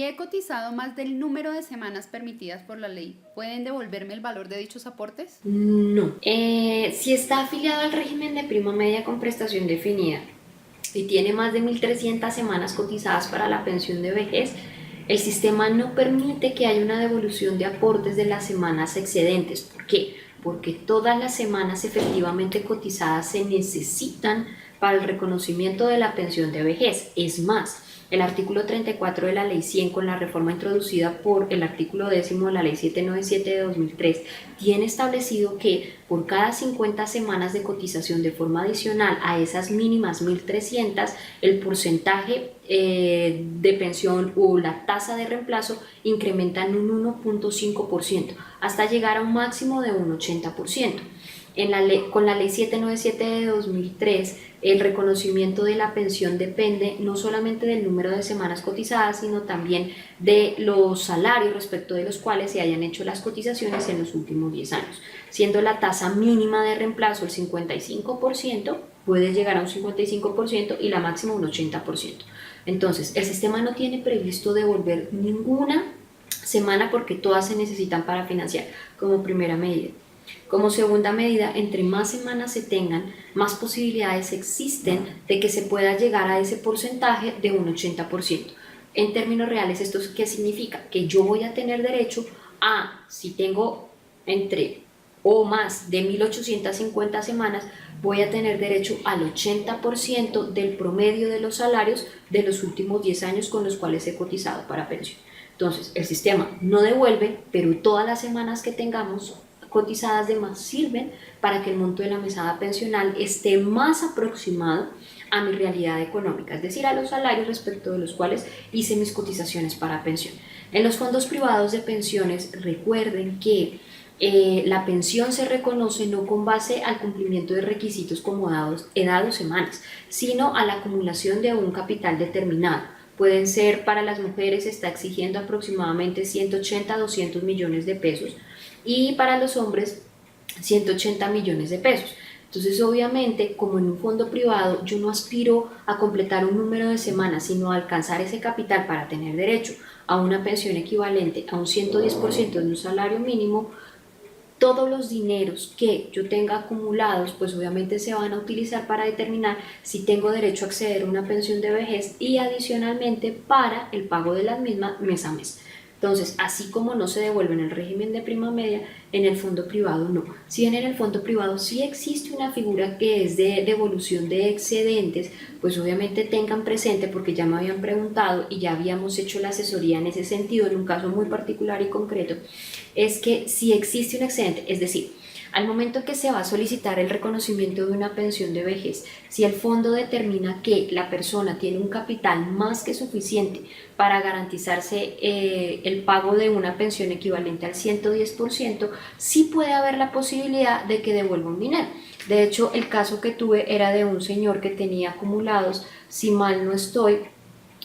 he cotizado más del número de semanas permitidas por la ley, ¿pueden devolverme el valor de dichos aportes? No. Si está afiliado al régimen de prima media con prestación definida y tiene más de 1.300 semanas cotizadas para la pensión de vejez, el sistema no permite que haya una devolución de aportes de las semanas excedentes. ¿Por qué? Porque todas las semanas efectivamente cotizadas se necesitan para el reconocimiento de la pensión de vejez. Es más, el artículo 34 de la Ley 100, con la reforma introducida por el artículo 10 de la Ley 797 de 2003, tiene establecido que por cada 50 semanas de cotización de forma adicional a esas mínimas 1.300, el porcentaje de pensión o la tasa de reemplazo incrementa en un 1.5% hasta llegar a un máximo de un 80%. Con la Ley 797 de 2003, el reconocimiento de la pensión depende no solamente del número de semanas cotizadas, sino también de los salarios respecto de los cuales se hayan hecho las cotizaciones en los últimos 10 años, siendo la tasa mínima de reemplazo el 55%, puede llegar a un 55% y la máxima un 80%. Entonces, el sistema no tiene previsto devolver ninguna semana porque todas se necesitan para financiar como primera medida. Como segunda medida, entre más semanas se tengan, más posibilidades existen de que se pueda llegar a ese porcentaje de un 80%. En términos reales, ¿esto qué significa? Que yo voy a tener derecho a, si tengo entre o más de 1.850 semanas, voy a tener derecho al 80% del promedio de los salarios de los últimos 10 años con los cuales he cotizado para pensión. Entonces, el sistema no devuelve, pero todas las semanas que tengamos cotizadas de más sirven para que el monto de la mesada pensional esté más aproximado a mi realidad económica, es decir, a los salarios respecto de los cuales hice mis cotizaciones para pensión. En los fondos privados de pensiones, recuerden que la pensión se reconoce no con base al cumplimiento de requisitos como edad o semanas, sino a la acumulación de un capital determinado. Pueden ser, para las mujeres está exigiendo aproximadamente 180 a 200 millones de pesos, y para los hombres 180 millones de pesos. Entonces, obviamente, como en un fondo privado, yo no aspiro a completar un número de semanas, sino a alcanzar ese capital para tener derecho a una pensión equivalente a un 110% de un salario mínimo. Todos los dineros que yo tenga acumulados, pues obviamente se van a utilizar para determinar si tengo derecho a acceder a una pensión de vejez y adicionalmente para el pago de las mismas mes a mes. Entonces, así como no se devuelve en el régimen de prima media, en el fondo privado no. Si bien en el fondo privado sí existe una figura que es de devolución de excedentes, pues obviamente tengan presente, porque ya me habían preguntado y ya habíamos hecho la asesoría en ese sentido, en un caso muy particular y concreto, es que si existe un excedente, es decir, al momento que se va a solicitar el reconocimiento de una pensión de vejez, si el fondo determina que la persona tiene un capital más que suficiente para garantizarse el pago de una pensión equivalente al 110%, sí puede haber la posibilidad de que devuelva un dinero. De hecho, el caso que tuve era de un señor que tenía acumulados, si mal no estoy,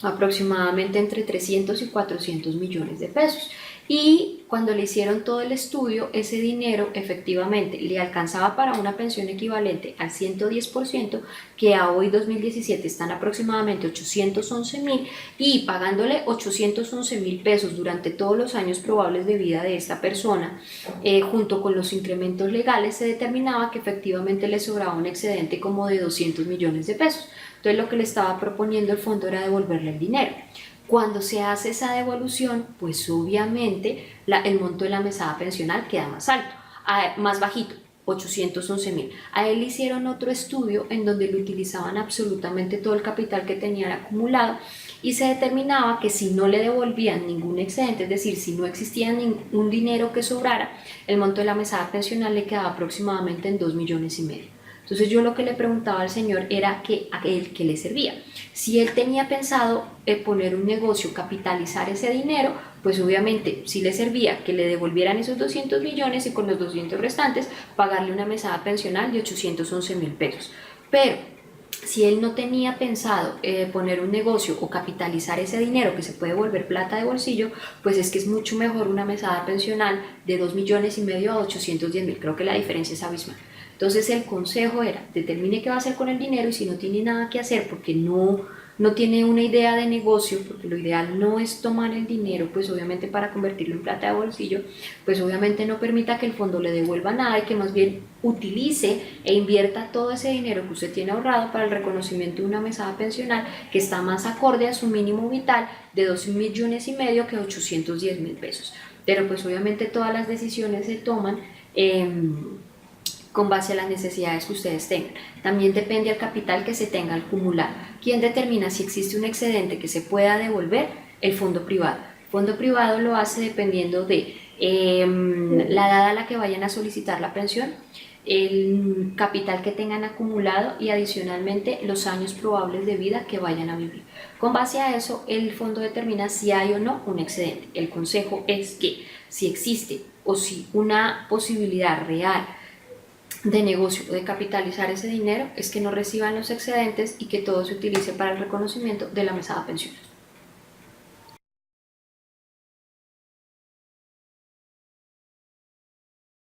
aproximadamente entre 300 y 400 millones de pesos. Y cuando le hicieron todo el estudio, ese dinero efectivamente le alcanzaba para una pensión equivalente al 110%, que a hoy 2017 están aproximadamente 811.000, y pagándole 811.000 pesos durante todos los años probables de vida de esta persona, junto con los incrementos legales, se determinaba que efectivamente le sobraba un excedente como de 200 millones de pesos. Entonces lo que le estaba proponiendo el fondo era devolverle el dinero. Cuando se hace esa devolución, pues obviamente el monto de la mesada pensional queda más alto, más bajito, 811.000. A él le hicieron otro estudio en donde le utilizaban absolutamente todo el capital que tenían acumulado y se determinaba que si no le devolvían ningún excedente, es decir, si no existía ningún dinero que sobrara, el monto de la mesada pensional le quedaba aproximadamente en 2,5 millones. Entonces yo lo que le preguntaba al señor era que a él qué le servía. Si él tenía pensado poner un negocio, capitalizar ese dinero, pues obviamente sí le servía que le devolvieran esos 200 millones y con los 200 restantes pagarle una mesada pensional de 811.000 pesos. Pero si él no tenía pensado poner un negocio o capitalizar ese dinero que se puede volver plata de bolsillo, pues es que es mucho mejor una mesada pensional de 2,5 millones a 810.000. Creo que la diferencia es abismal. Entonces el consejo era, determine qué va a hacer con el dinero, y si no tiene nada que hacer porque no no tiene una idea de negocio, porque lo ideal no es tomar el dinero, pues obviamente para convertirlo en plata de bolsillo, pues obviamente no permita que el fondo le devuelva nada y que más bien utilice e invierta todo ese dinero que usted tiene ahorrado para el reconocimiento de una mesada pensional que está más acorde a su mínimo vital de 2,5 millones que 810.000 pesos. Pero pues obviamente todas las decisiones se toman con base a las necesidades que ustedes tengan. También depende del capital que se tenga acumulado. ¿Quién determina si existe un excedente que se pueda devolver? El fondo privado. El fondo privado lo hace dependiendo de la edad a la que vayan a solicitar la pensión, el capital que tengan acumulado y adicionalmente los años probables de vida que vayan a vivir. Con base a eso, el fondo determina si hay o no un excedente. El consejo es que si existe o si una posibilidad real de negocio o de capitalizar ese dinero, es que no reciban los excedentes y que todo se utilice para el reconocimiento de la mesada pensional.